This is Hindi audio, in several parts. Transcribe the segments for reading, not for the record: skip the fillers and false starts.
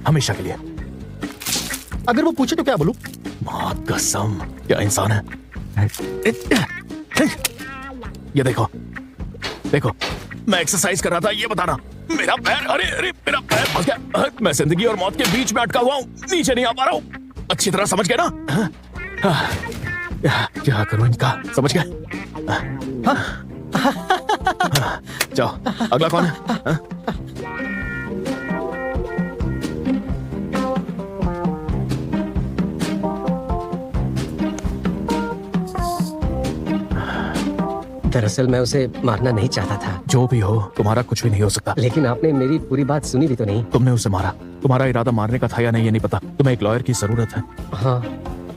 हमेशा के लिए। अगर वो पूछे तो क्या बोलूं? मां कसम, क्या इंसान है। ये देखो देखो, मैं एक्सरसाइज कर रहा था, ये बताना मेरा पैर, अरे अरे मेरा पैर फंस गया। मैं जिंदगी और मौत के बीच में अटका हुआ हूँ, नीचे नहीं आ पा रहा हूँ। अच्छी तरह समझ गए ना? क्या करूं इनका, समझ गए? जाओ, अगला कौन है? दरअसल मैं उसे मारना नहीं चाहता था। जो भी हो, तुम्हारा कुछ भी नहीं हो सकता। लेकिन आपने मेरी पूरी बात सुनी भी तो नहीं। तुमने उसे मारा, तुम्हारा इरादा मारने का था या नहीं ये नहीं पता। तुम्हें एक लॉयर की जरूरत है। हाँ,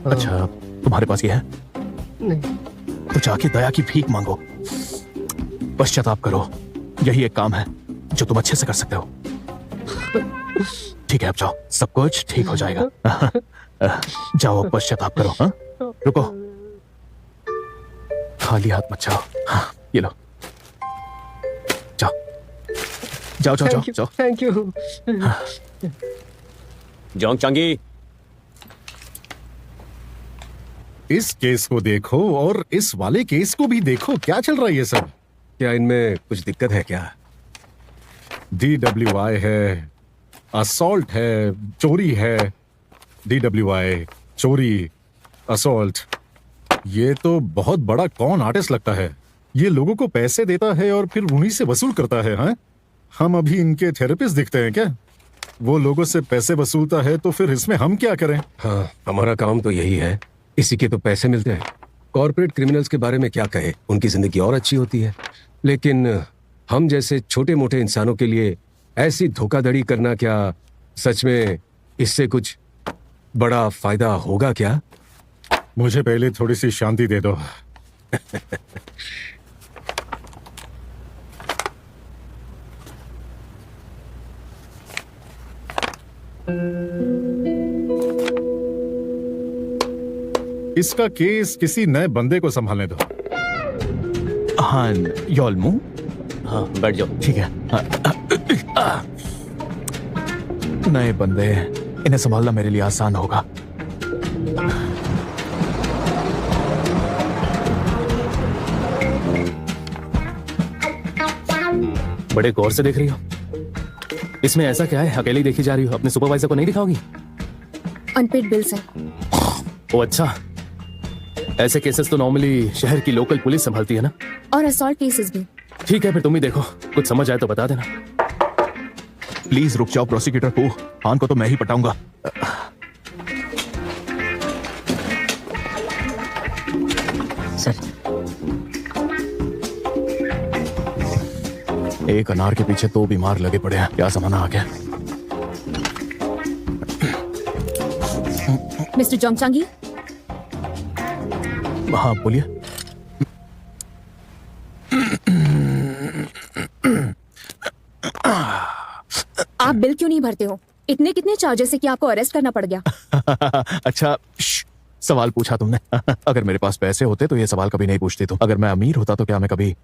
अच्छा, तुम्हारे पास ये है? नहीं। तो जाके दया की भीख मांगो, पश्चाताप करो। यही एक काम है जो तुम अच्छे से कर सकते हो। ठीक है, अब जाओ, सब कुछ ठीक हो जाएगा। जाओ, पश्चाताप करो। हाँ? रुको, खाली हाथ मत जाओ। हाँ, ये लो, जाओ जाओ जाओ जाओ जाओ। Thank you. जोंग चांगी, इस केस को देखो और इस वाले केस को भी देखो, क्या चल रहा है ये सब? क्या इनमें कुछ दिक्कत है क्या? DWI है, असॉल्ट है, चोरी है। DWI, चोरी, असॉल्ट, ये तो बहुत बड़ा कॉन आर्टिस्ट लगता है। ये लोगों को पैसे देता है और फिर उन्हीं से वसूल करता है। हाँ, हम अभी इनके थेरेपिस्ट दिखते हैं क्या? वो लोगों से पैसे वसूलता है तो फिर इसमें हम क्या करें? हाँ, हमारा काम तो यही है, इसी के तो पैसे मिलते हैं। कॉर्पोरेट क्रिमिनल्स के बारे में क्या कहे, उनकी जिंदगी और अच्छी होती है, लेकिन हम जैसे छोटे मोटे इंसानों के लिए ऐसी धोखाधड़ी करना, क्या सच में इससे कुछ बड़ा फायदा होगा क्या? मुझे पहले थोड़ी सी शांति दे दो। इसका केस किसी नए बंदे को संभालने दो। हाँ, योलमू। हाँ बैठ जाओ। ठीक है। नए बंदे, इन्हें संभालना मेरे लिए आसान होगा। बड़े गौर से देख रही हो, इसमें ऐसा क्या है? अकेले ही देखी जा रही हो, अपने सुपरवाइजर को नहीं दिखाओगी? अनपेड बिल्स हैं। ओ अच्छा, ऐसे केसेस तो नॉर्मली शहर की लोकल पुलिस संभालती है ना? और असॉल्ट केसेस भी। ठीक है, फिर तुम ही देखो, कुछ समझ आए तो बता देना। प्लीज रुक जाओ प्रोसिक्यूटर को, खान को तो मैं ही पटाऊंगा। सर, एक अनार के पीछे दो बीमार लगे पड़े हैं, क्या जमाना आ गया। मिस्टर जोंगचांगी, हाँ बोलिए। आप बिल क्यों नहीं भरते हो? इतने कितने चार्जेस है कि आपको अरेस्ट करना पड़ गया? अच्छा, सवाल पूछा तुमने। अगर मेरे पास पैसे होते तो ये सवाल कभी नहीं पूछती तुम। अगर मैं अमीर होता तो क्या मैं कभी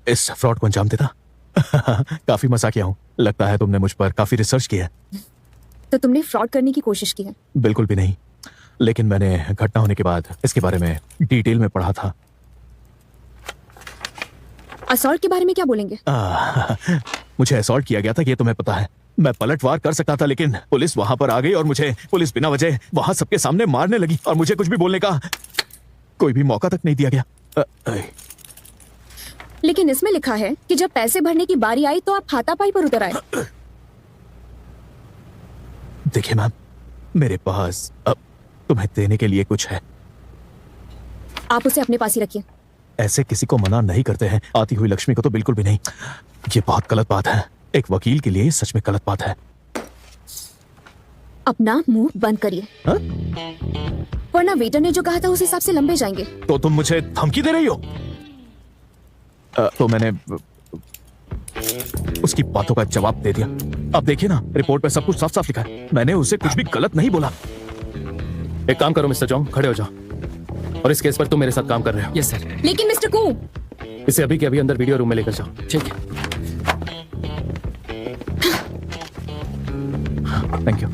इस फ्रॉड को अंजाम देता? काफी मजाकिया हूँ। लगता है तुमने मुझ पर काफी रिसर्च किया है। तो तुमने फ्रॉड करने की कोशिश की है? बिल्कुल भी नहीं, लेकिन मैंने घटना होने के बाद इसके बारे में डिटेल में पढ़ा था। असॉल्ट के बारे में क्या बोलेंगे? मुझे असॉल्ट किया गया था, ये तुम्हें पता है। मैं पलटवार कर सकता था, लेकिन पुलिस वहां पर आ गई और मुझे पुलिस बिना वजह वहां सबके सामने मारने लगी और मुझे कुछ भी बोलने का कोई भी मौका तक नहीं दिया गया। लेकिन इसमें लिखा है कि जब पैसे भरने की बारी आई तो आप हाथापाई पर उतर आए। देखिए मैम, मेरे पास अब तुम्हें देने के लिए कुछ है। आप उसे अपने पास ही रखिए। ऐसे किसी को मना नहीं करते हैं, आती हुई लक्ष्मी को तो बिल्कुल भी नहीं। ये बहुत गलत बात है, एक वकील के लिए सच में गलत बात है। अपना मुंह बंद करिए, हाँ? वरना वेटर ने जो कहा था उस हिसाब से लंबे जाएंगे। तो तुम मुझे धमकी दे रही हो? तो मैंने उसकी बातों का जवाब दे दिया। अब देखिए ना, रिपोर्ट पे सब कुछ साफ साफ लिखा है। मैंने उसे कुछ भी गलत नहीं बोला। एक काम करो मिस्टर जोंग, खड़े हो जाओ और इस केस पर तुम मेरे साथ काम कर रहे हो। Yes sir. लेकिन मिस्टर कू, इसे अभी के अभी अंदर वीडियो रूम में लेकर जाओ। ठीक है। Thank you.